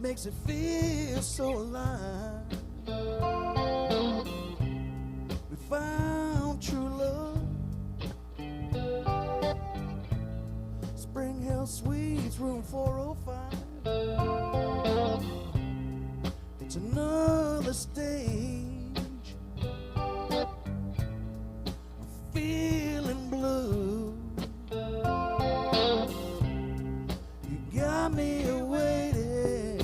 makes it feel so alive. We found true love. Spring Hill Suites, room 405. It's another stage. I'm feeling blue. You got me waiting,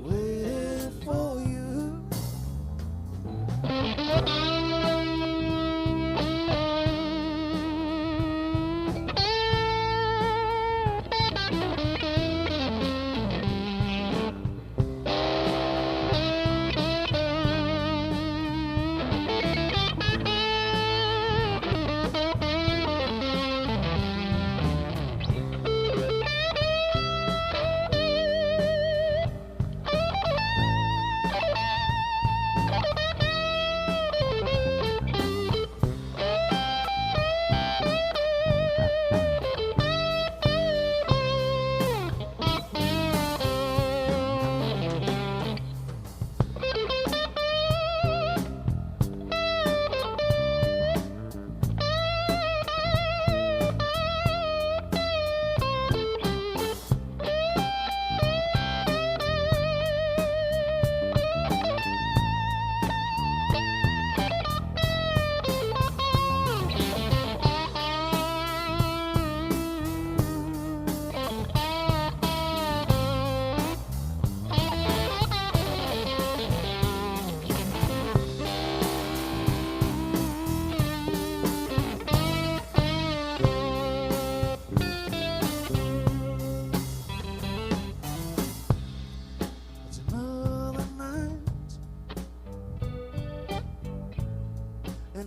waiting for you.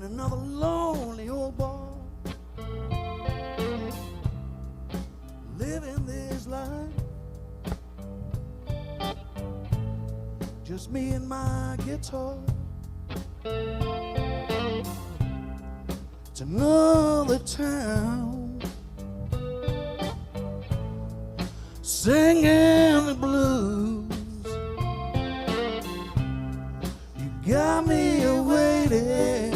Another lonely old boy living this life, just me and my guitar. It's another town singing the blues. You got me waiting.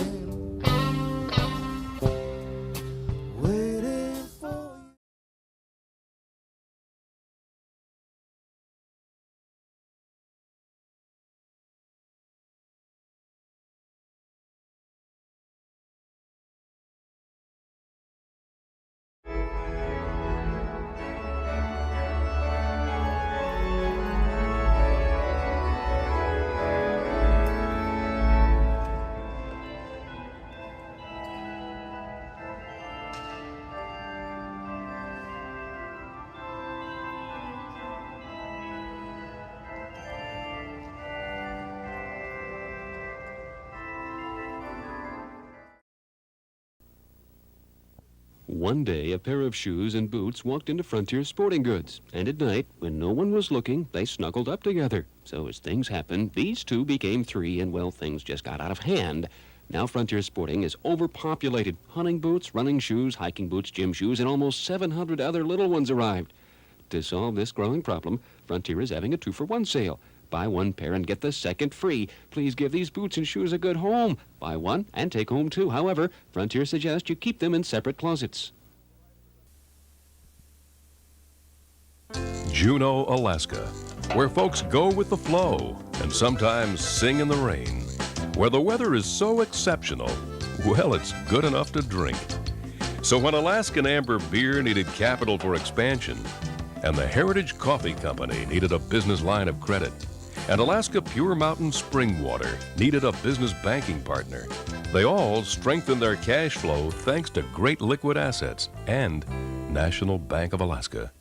One day, a pair of shoes and boots walked into Frontier Sporting Goods, and at night, when no one was looking, they snuggled up together. So as things happened, these two became three, and, well, things just got out of hand. Now Frontier Sporting is overpopulated. Hunting boots, running shoes, hiking boots, gym shoes, and almost 700 other little ones arrived. To solve this growing problem, Frontier is having a 2-for-1 sale. Buy one pair and get the second free. Please give these boots and shoes a good home. Buy one and take home two. However, Frontier suggests you keep them in separate closets. Juneau, Alaska, where folks go with the flow and sometimes sing in the rain. Where the weather is so exceptional, well, it's good enough to drink. So when Alaskan Amber Beer needed capital for expansion, and the Heritage Coffee Company needed a business line of credit, and Alaska Pure Mountain Spring Water needed a business banking partner, they all strengthened their cash flow thanks to great liquid assets and National Bank of Alaska.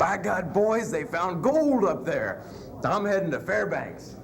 By God, boys, they found gold up there. I'm heading to Fairbanks.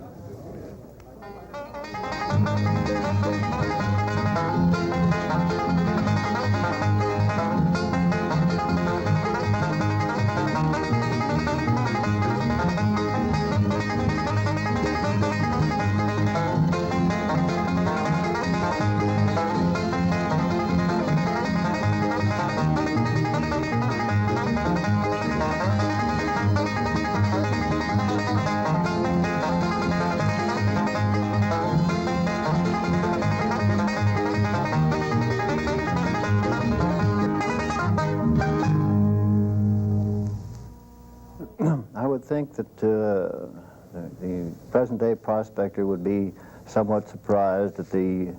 I would think that the present-day prospector would be somewhat surprised at the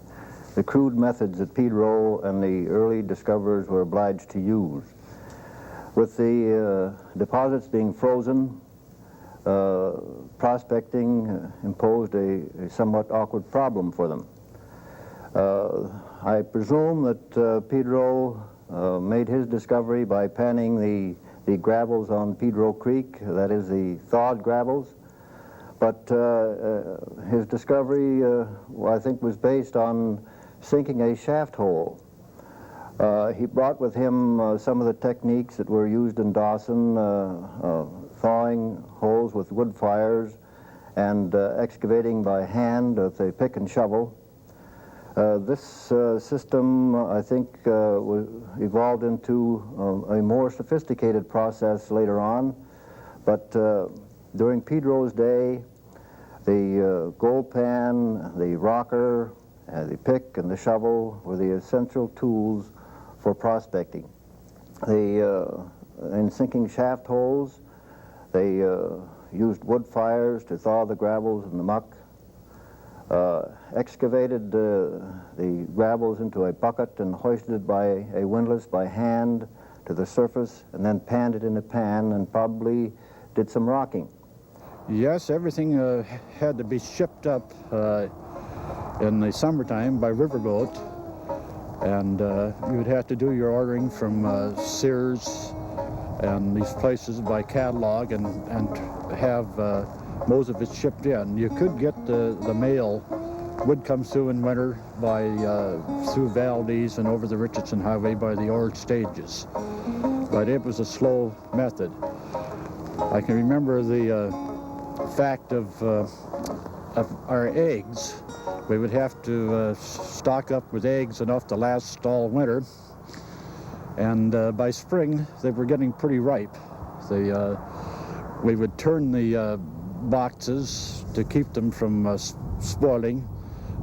crude methods that Pedro and the early discoverers were obliged to use. With the deposits being frozen, prospecting imposed a somewhat awkward problem for them. I presume that Pedro made his discovery by panning the gravels on Pedro Creek, that is the thawed gravels. But his discovery, I think, was based on sinking a shaft hole. He brought with him some of the techniques that were used in Dawson, thawing holes with wood fires and excavating by hand with a pick and shovel. This system, I think, evolved into a more sophisticated process later on, but during Pedro's day, the gold pan, the rocker, the pick, and the shovel were the essential tools for prospecting. In sinking shaft holes, they used wood fires to thaw the gravels and the muck, excavated the gravels into a bucket and hoisted it by a windlass by hand to the surface, and then panned it in a pan and probably did some rocking. Yes, everything had to be shipped up in the summertime by riverboat, and you would have to do your ordering from Sears and these places by catalog and have most of it shipped in. You could get the mail would come through in winter by through Valdez and over the Richardson Highway by the old stages, but it was a slow method. I can remember the fact of our eggs. We would have to stock up with eggs enough to last all winter, and by spring they were getting pretty ripe. We would turn the boxes to keep them from spoiling,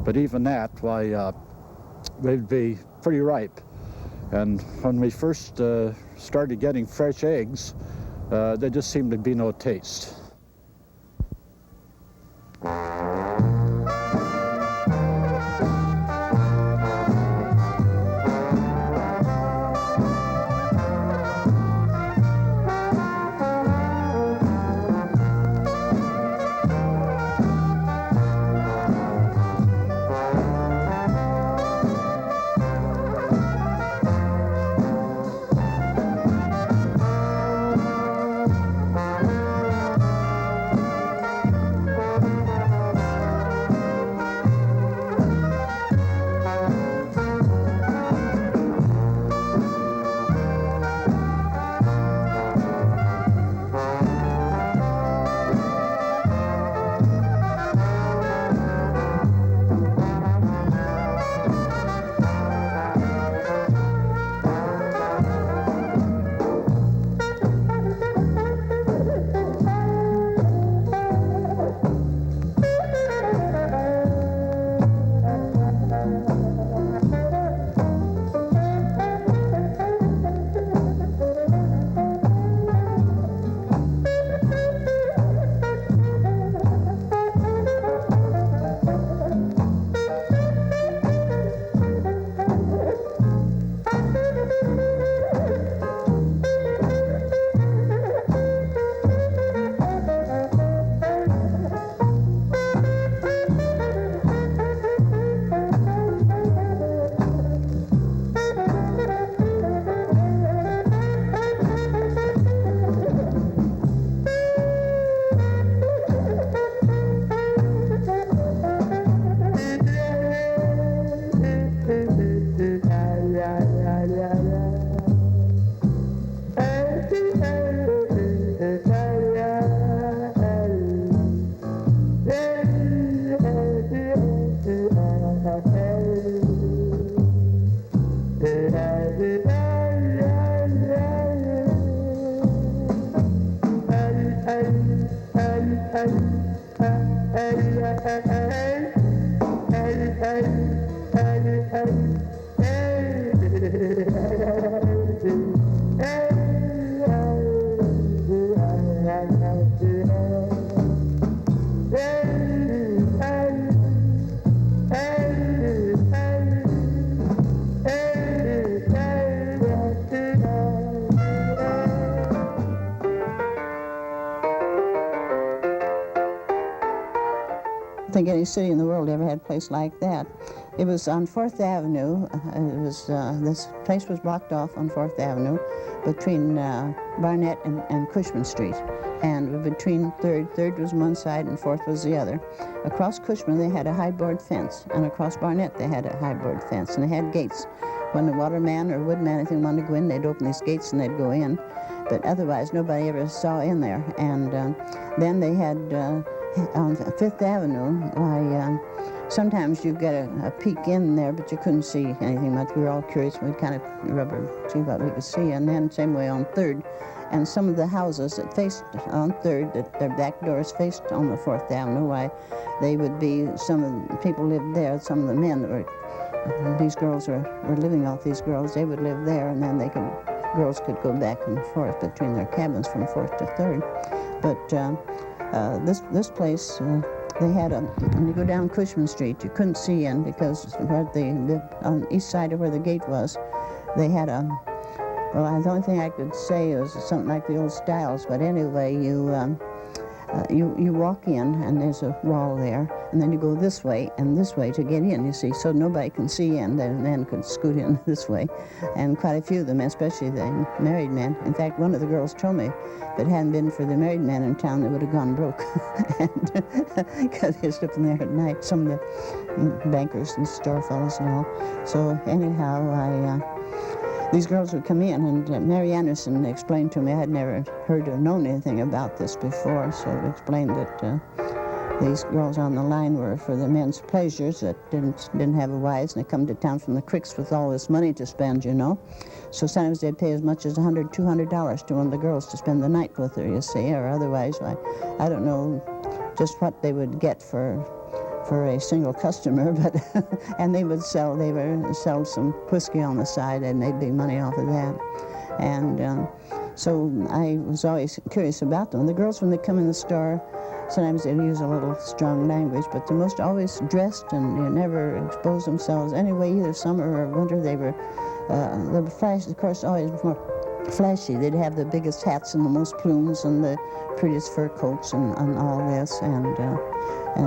but even that, why, they'd be pretty ripe. And when we first started getting fresh eggs, there just seemed to be no taste. think any city in the world ever had a place like that. It was on 4th Avenue. This place was blocked off on 4th Avenue between Barnett and Cushman Street. And between 3rd was one side and 4th was the other. Across Cushman they had a high board fence, and across Barnett they had a high board fence, and they had gates. When the waterman or woodman, anything wanted to go in, they'd open these gates and they'd go in. But otherwise nobody ever saw in there. And then they had on 5th Avenue, sometimes you get a peek in there, but you couldn't see anything much. We were all curious. We'd kind of see what we could see. And then same way on 3rd. And some of the houses that faced on 3rd, that their back doors faced on the 4th Avenue, why they would be, some of the people lived there, some of the men that were, these girls were living off these girls, they would live there, and then girls could go back and forth between their cabins from 4th to 3rd. But this place, they had when you go down Cushman Street, you couldn't see in because on the east side of where the gate was, they had well, the only thing I could say was something like the old styles, but anyway, you walk in and there's a wall there, and then you go this way and this way to get in, you see, so nobody can see in. The men could scoot in this way, and quite a few of them, especially the married men. In fact, one of the girls told me if it hadn't been for the married men in town, they would have gone broke, because they're sleeping there at night, some of the bankers and store fellows and all. So anyhow, these girls would come in, and Mary Anderson explained to me, I had never heard or known anything about this before, so it explained that these girls on the line were for the men's pleasures that didn't have wives, and they come to town from the creeks with all this money to spend, you know. So sometimes they'd pay as much as $100, $200 to one of the girls to spend the night with her, you see, or otherwise, I don't know just what they would get for a single customer, but and they would sell some whiskey on the side, and they'd make money off of that. And so I was always curious about them. The girls, when they come in the store, sometimes they'd use a little strong language, but they're most always dressed and never expose themselves anyway, either summer or winter. They were flashy, of course, always more flashy. They'd have the biggest hats and the most plumes and the prettiest fur coats and all this. And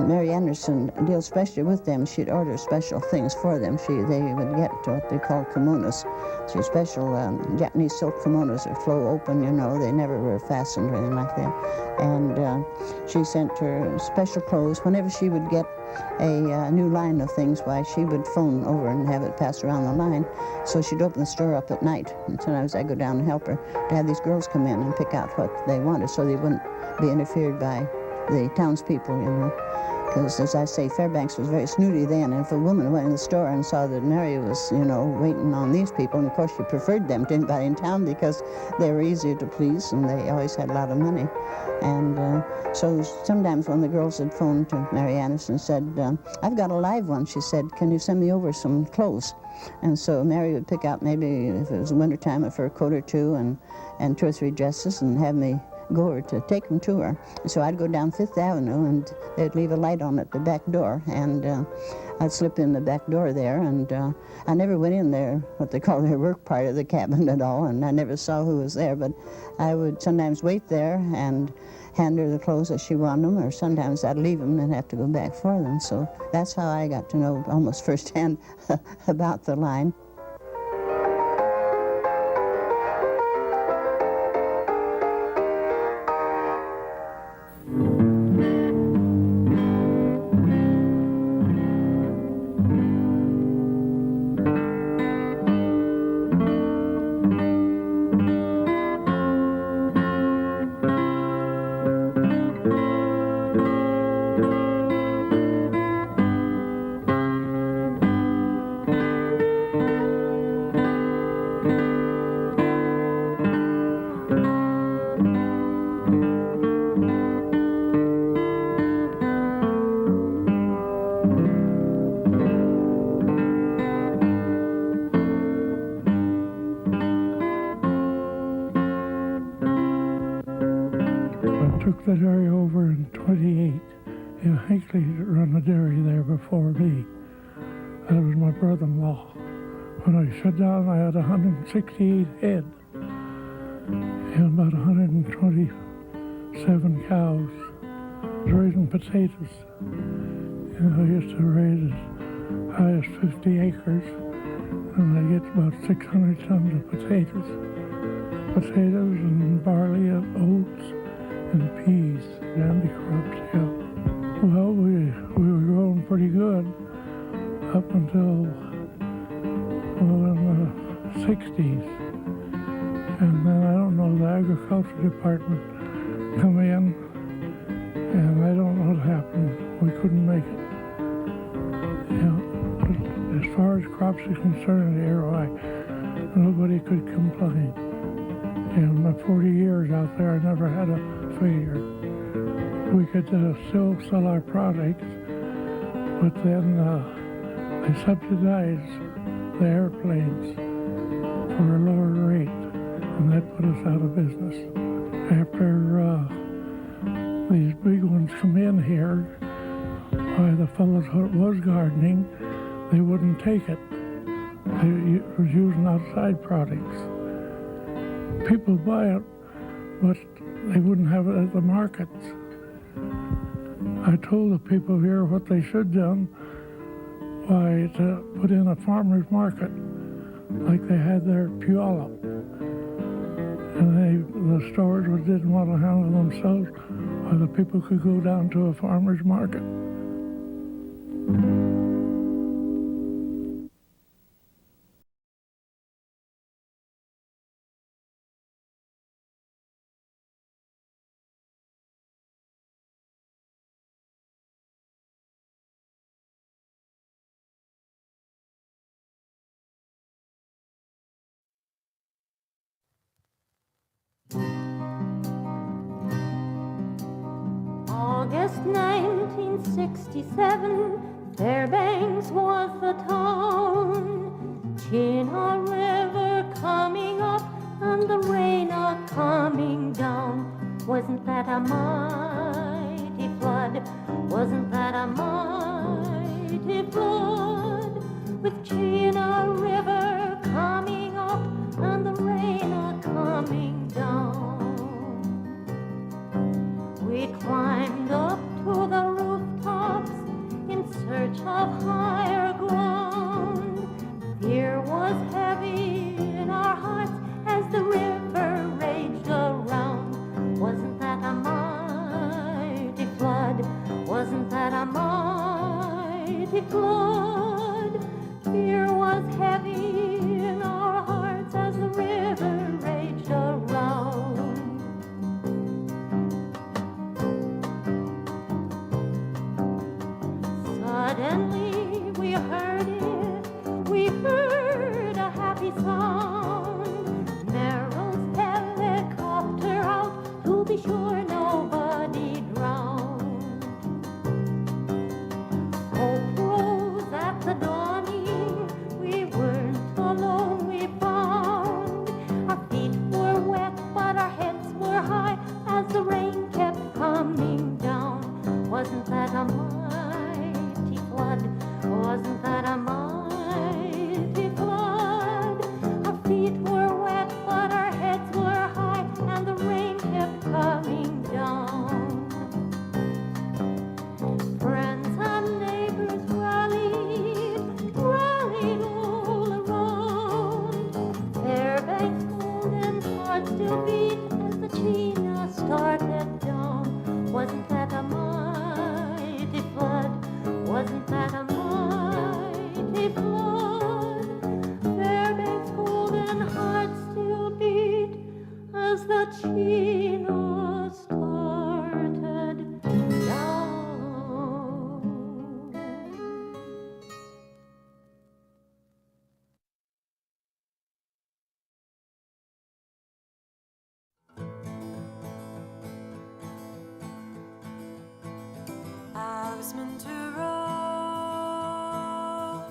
Mary Anderson deals especially with them. She'd order special things for them. They would get what they call kimonos. So special Japanese silk kimonos that flow open, you know. They never were fastened or anything like that. And she sent her special clothes. Whenever she would get a new line of things, why, she would phone over and have it passed around the line. So she'd open the store up at night. And sometimes I'd go down and help her to have these girls come in and pick out what they wanted so they wouldn't be interfered by the townspeople, you know. Because, as I say, Fairbanks was very snooty then, and if a woman went in the store and saw that Mary was, you know, waiting on these people, and of course she preferred them to anybody in town because they were easier to please, and they always had a lot of money. And so sometimes when the girls had phoned to Mary Anderson and said, I've got a live one, she said, can you send me over some clothes? And so Mary would pick out, maybe if it was wintertime, a fur coat or two and 2 or 3 dresses, and have me go over to take them to her. So I'd go down 5th Avenue, and they'd leave a light on at the back door, and I'd slip in the back door there, and I never went in there, what they call their work part of the cabin at all, and I never saw who was there, but I would sometimes wait there and hand her the clothes as she wanted them, or sometimes I'd leave them and have to go back for them. So that's how I got to know almost firsthand about the line. Took the dairy over in 28. Hinckley run the dairy there before me. That was my brother-in-law. When I shut down, I had 168 head and about 127 cows. I was raising potatoes. I used to raise as high as 50 acres, and I get about 600 tons of potatoes. Potatoes and barley and oats and peas, dandy crops, yeah. Well, we were growing pretty good up until, well, in the 60s. And then I don't know, the agriculture department come in, and I don't know what happened. We couldn't make it. Yeah, but as far as crops are concerned here, nobody could complain. In my 40 years out there, I never had a failure. We could still sell our products, but then they subsidized the airplanes for a lower rate, and that put us out of business. After these big ones come in here, the fellows who was gardening, they wouldn't take it. They was using outside products. People buy it, but they wouldn't have it at the markets. I told the people here what they should do by to put in a farmer's market like they had there at Puyallup. And the stores didn't want to handle themselves, or the people could go down to a farmer's market. August 1967, Fairbanks was the town. Juneau River coming up and the rain a-coming down. Wasn't that a mighty flood? Wasn't that a mighty flood? With Juneau River coming up and the rain a-coming down. We climbed up to the rooftops in search of higher ground. Fear was heavy in our hearts as the river raged around. Wasn't that a mighty flood? Wasn't that a mighty flood? Fear was heavy in our hearts as the river raged around. Suddenly we heard a happy sound. Merrill's helicopter out to be sure nobody drowned. Hope rose at the dawning, we weren't alone, we found. Our feet were wet but our heads were high as the rain kept coming down. Wasn't that a mighty flood? Wasn't that a mighty flood? Our feet were wet, but our heads were high, and the rain kept coming down. Friends and neighbors rallied all around. Fairbanks golden heart still beat as the Chena started down. Wasn't that a mighty flood? Wasn't that a mighty flood? Fairbanks' golden heart still beat as the Chena started down. I was meant to roam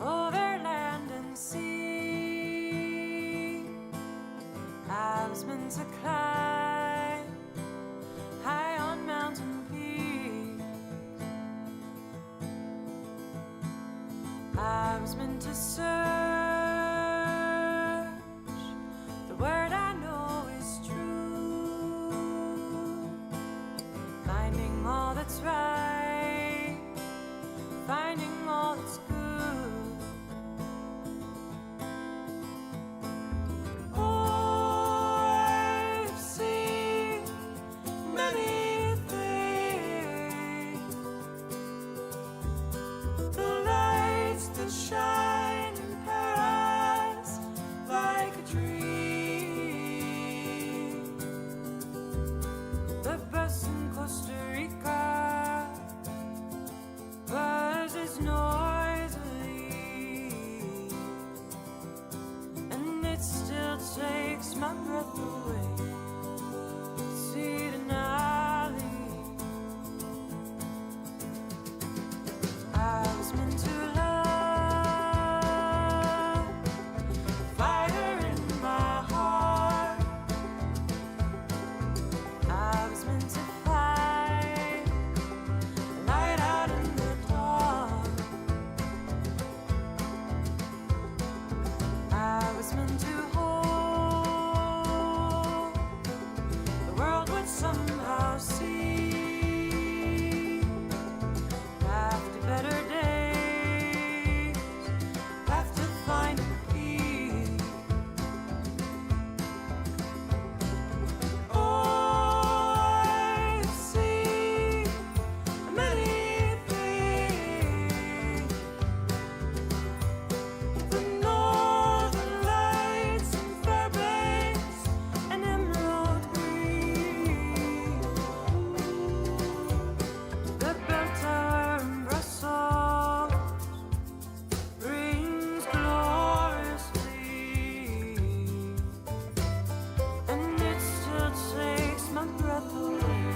over land and sea. I was meant to climb high on mountain peaks. I was meant to search the word I know is true, finding all that's right it still takes my breath away. See Denali, I was meant to love, fire in my heart. I was meant to fight, light out in the dark. I was meant to hold the world would somehow see. After better days, have to find peace. Oh, I see many things. The northern lights in Fairbanks and emerald green. The bell tower in Brussels rings gloriously, and it still takes my breath away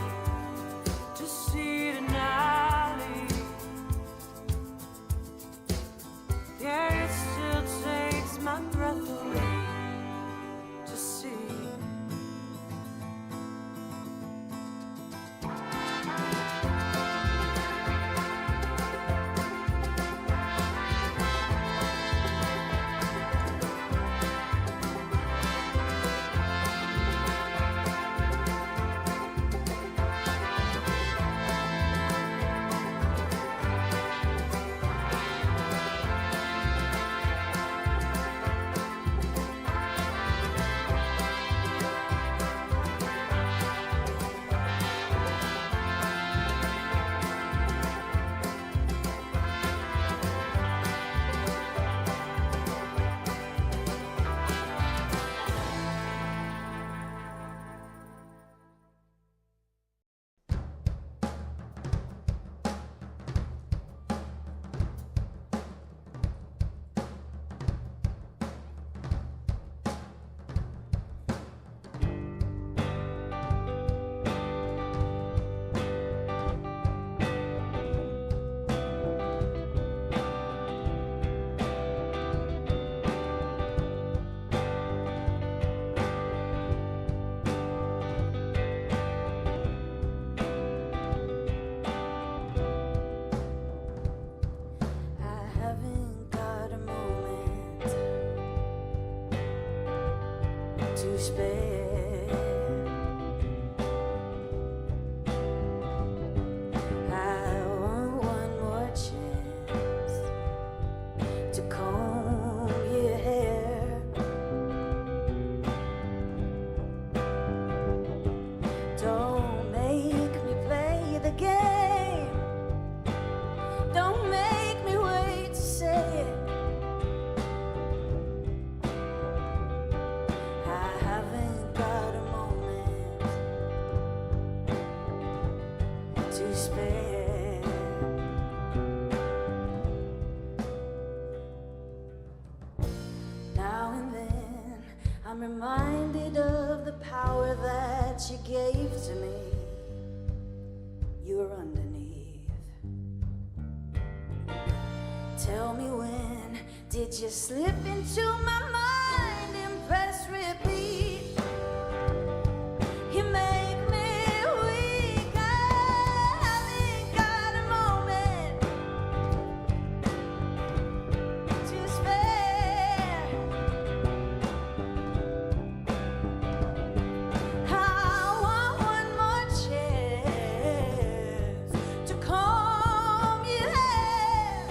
to see Denali. Yeah, it still takes my breath away to see. I haven't got a moment to spare. I want one more chance to comb your hair. Don't make me play the game. Don't make me wait to say it. I haven't got a moment to spare. Now and then I'm reminded of the power that you gave to me. You're underneath. Tell me, when did you slip into my mind and press repeat? You make me weak. I haven't got a moment to spare. I want one more chance to comb your hair.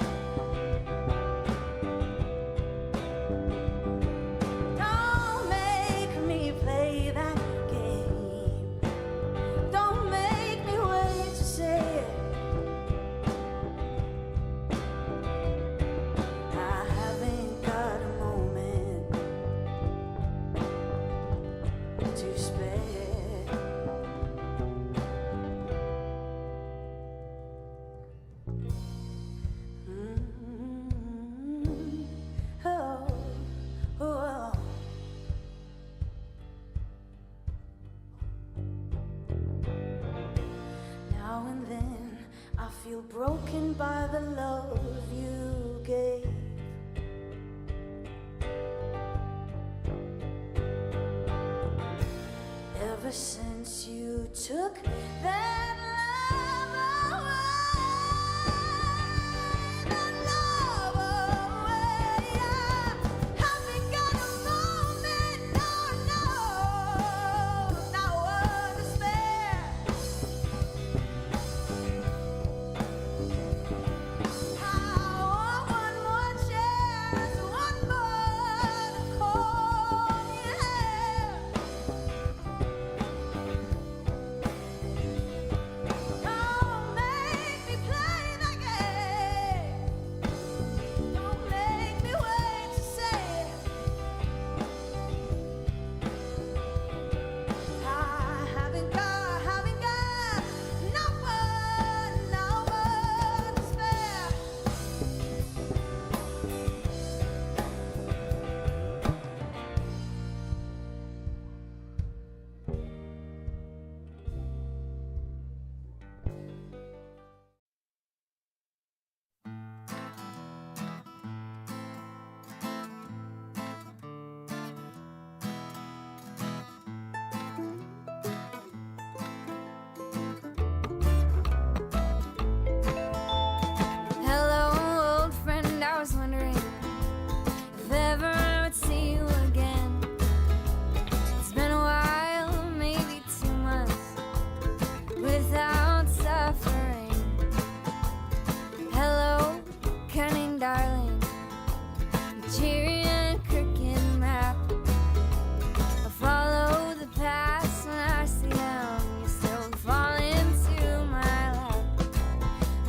Don't make me play that game. Don't make me wait to say it. I haven't got a moment to spare. Oh, oh, feel broken by the love you gave. Ever since you took that love away, that love away, I haven't got a moment, no, not one to spare. I want one more chance, one more to call you here. Don't make me play that game. Don't make me wait to say I haven't got no one to spare. Hello, old friend, I was wondering if ever I would see you again. It's been a while, maybe 2 months, without suffering. Hello, cunning darling, you cheery and crooked map. I follow the past when I see them, you still fall into my lap.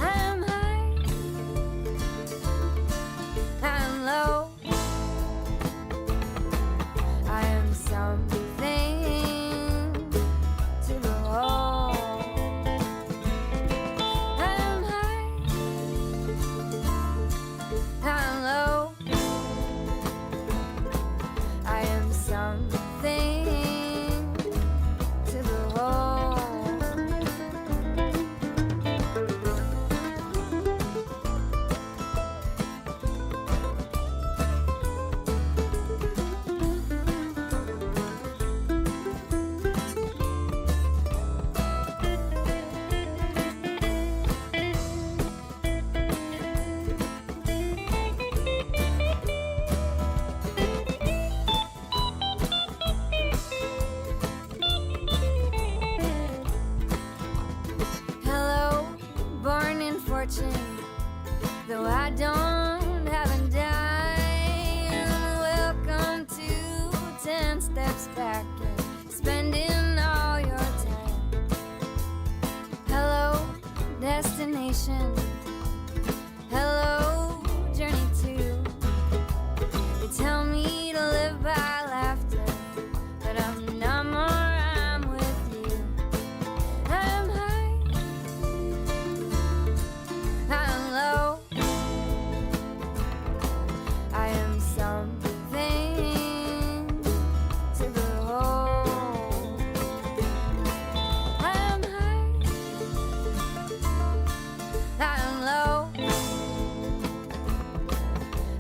I'm high, I'm low, I am something to behold. I'm high, I'm low, I am something to behold. Hello, born in fortune, though I don't have a dime. Welcome to 10 steps back and spending all your time. Hello, destination. Hello, journey to. They tell me to live by laughter, but I'm numb or I'm with you. I'm high, I'm low, I am something to behold. I'm high, I'm low,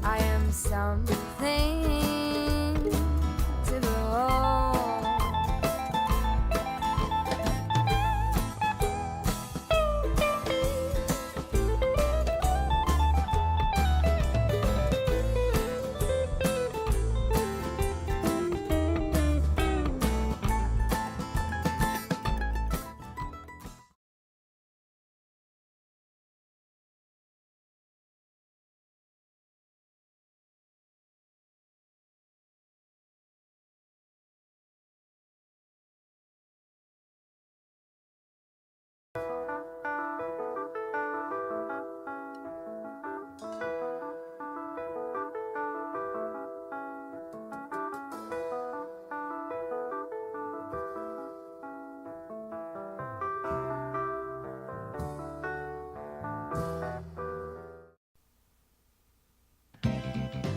I am something to behold.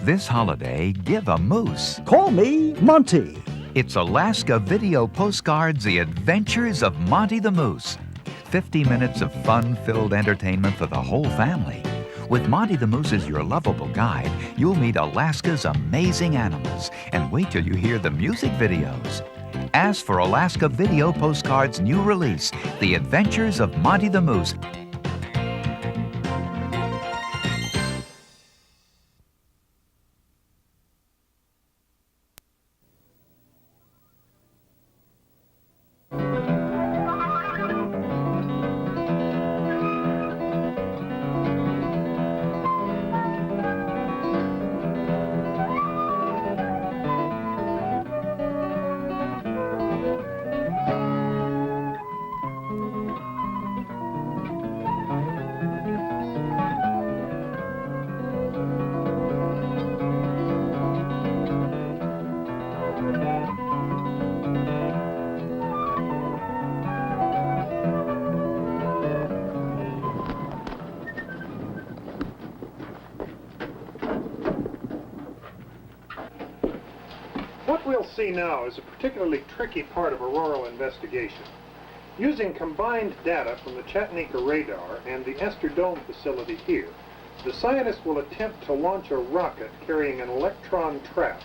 This holiday, give a moose. Call me Monty. It's Alaska Video Postcards, The Adventures of Monty the Moose. 50 minutes of fun-filled entertainment for the whole family. With Monty the Moose as your lovable guide, you'll meet Alaska's amazing animals, and wait till you hear the music videos. Ask for Alaska Video Postcard's new release, The Adventures of Monty the Moose. What we'll see now is a particularly tricky part of auroral investigation. Using combined data from the Chattanooga radar and the Esther Dome facility here, the scientists will attempt to launch a rocket carrying an electron trap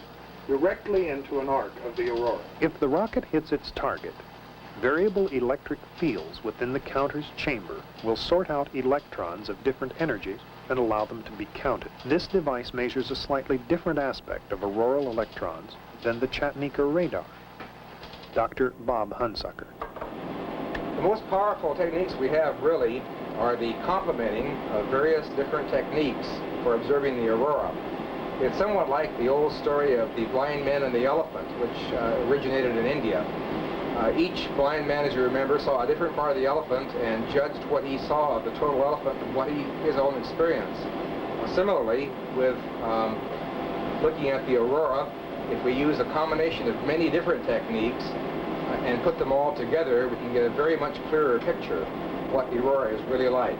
directly into an arc of the aurora. If the rocket hits its target, variable electric fields within the counter's chamber will sort out electrons of different energies and allow them to be counted. This device measures a slightly different aspect of auroral electrons than the Chattanooga radar. Dr. Bob Hunsucker. The most powerful techniques we have really are the complementing of various different techniques for observing the aurora. It's somewhat like the old story of the blind man and the elephant, which originated in India. Each blind man, as you remember, saw a different part of the elephant and judged what he saw of the total elephant from what his own experience. Similarly, with looking at the aurora, if we use a combination of many different techniques and put them all together, we can get a very much clearer picture of what the aurora is really like.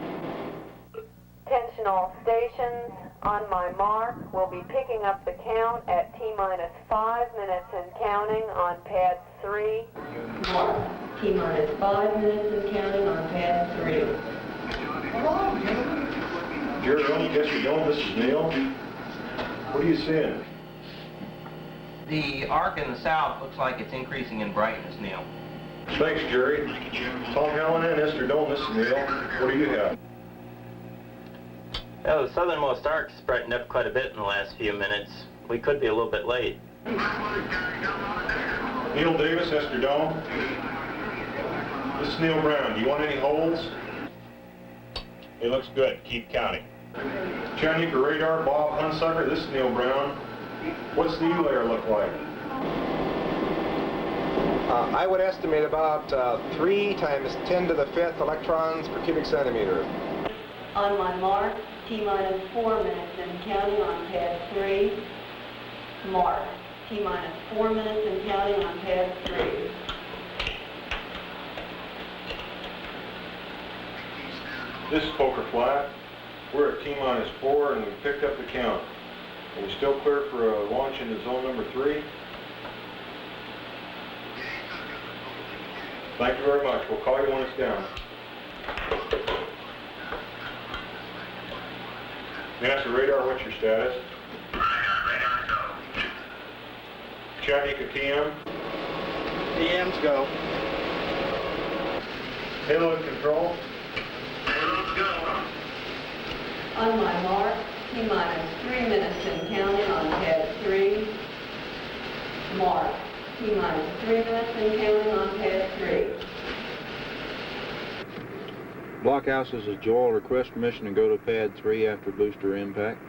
Attention all stations, on my mark, we'll be picking up the count at T-minus 5 minutes and counting on pad 3. Mark, T-minus 5 minutes and counting on pad 3. Jerry, this is Neil. What are you seeing? The arc in the south looks like it's increasing in brightness, Neil. Thanks, Jerry. Tom Allen and Esther Dome, this is Neil. What do you have? Well, the southernmost arc's brightened up quite a bit in the last few minutes. We could be a little bit late. Neil Davis, Esther Dome. This is Neil Brown. Do you want any holds? It looks good. Keep counting. Chattanooga radar, Bob Hunsucker. This is Neil Brown. What's the U layer look like? I would estimate about 3 times 10 to the 5th electrons per cubic centimeter. On my mark, T-minus 4 minutes and counting on pad 3. Mark, T-minus 4 minutes and counting on pad 3. This is Poker Flat. We're at T-minus 4 and we picked up the count. Are we still clear for a launch into zone number 3? Thank you very much. We'll call you when it's down. NASA radar, what's your status? Chattanooga TM? TM's go. Payload control? Payload's go. On my mark, T-minus 3 minutes and counting on pad 3. Mark, T-minus 3 minutes and counting on pad 3. Blockhouse, this is Joel. Request permission to go to pad 3 after booster impact.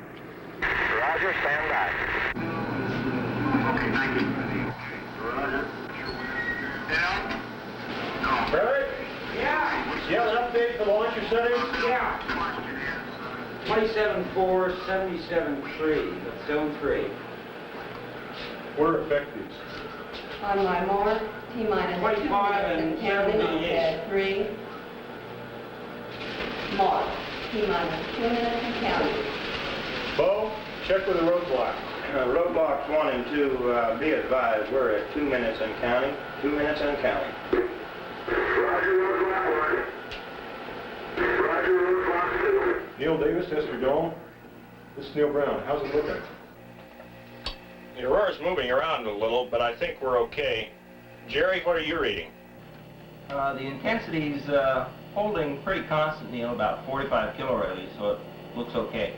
Roger, stand by. Okay, thank you. Roger. Down. No. Barry? Yeah. You have an update for the launcher settings? Yeah. 27.4, 77.3, that's zone 3. What are effectives? On my mark, T-minus 2 minutes and counting on pad 3. Mark, T-minus 2 minutes and counting. Bo, check with the roadblock. Roadblocks 1 and 2, be advised, we're at 2 minutes and counting. 2 minutes and counting. Roger, roadblock 1. Neil Davis, Esther, this is Neil Brown. How's it looking? The aurora's moving around a little, but I think we're okay. Jerry, what are you reading? The intensity's holding pretty constant, Neil, about 45 kilorayleigh, so it looks okay.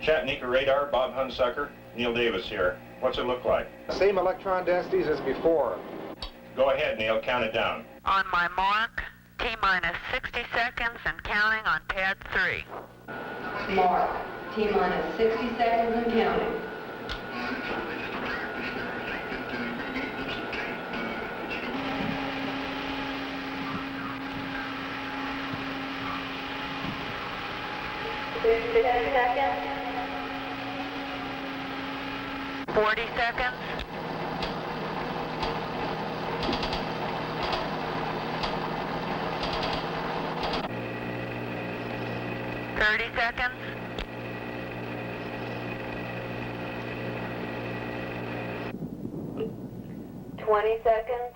Chattanooga radar, Bob Hunsucker, Neil Davis here. What's it look like? Same electron densities as before. Go ahead, Neil, count it down. On my mark, T-minus 60 seconds and counting on pad 3. Mark, T-minus 60 seconds and counting. Seconds. 40 seconds. 30 seconds. 20 seconds.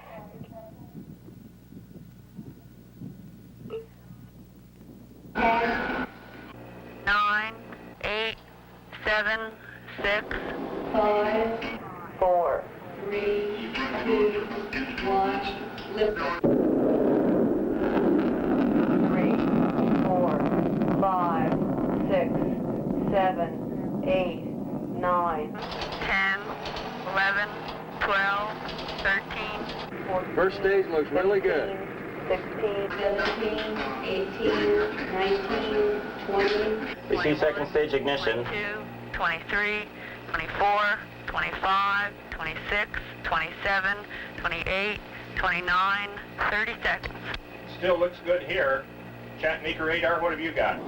10, 9, 8, 7, 6, 5, 4, 3, 2, 1, lift. 3, 4, 5, 6, 7, 8, 9, 10, 11, 12, 13, 14. First stage looks really good. 16, 17, 18, 19, 20. We see second stage ignition. 22, 23, 24, 25, 26, 27, 28, 29, 30 seconds. Still looks good here. Chattanooga radar, what have you got?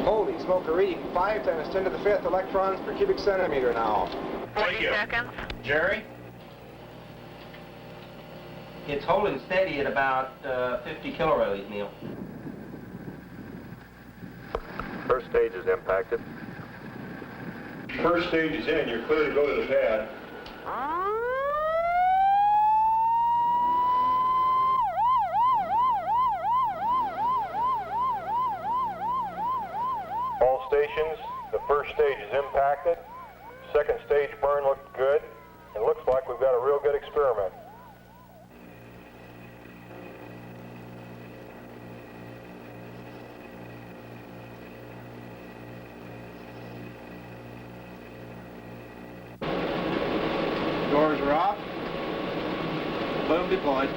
Holy smoke, a reading 5 times 10 to the 5th electrons per cubic centimeter now. 40 seconds. Jerry? It's holding steady at about 50 kilorayleigh, Neil. First stage is impacted. First stage is in. You're clear to go to the pad. All stations, the first stage is impacted. Second stage burn looked good. It looks like we've got a real good experiment. Doors are off. Boom deployed.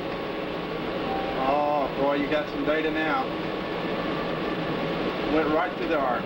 Oh boy, you got some data now. Went right through the arc.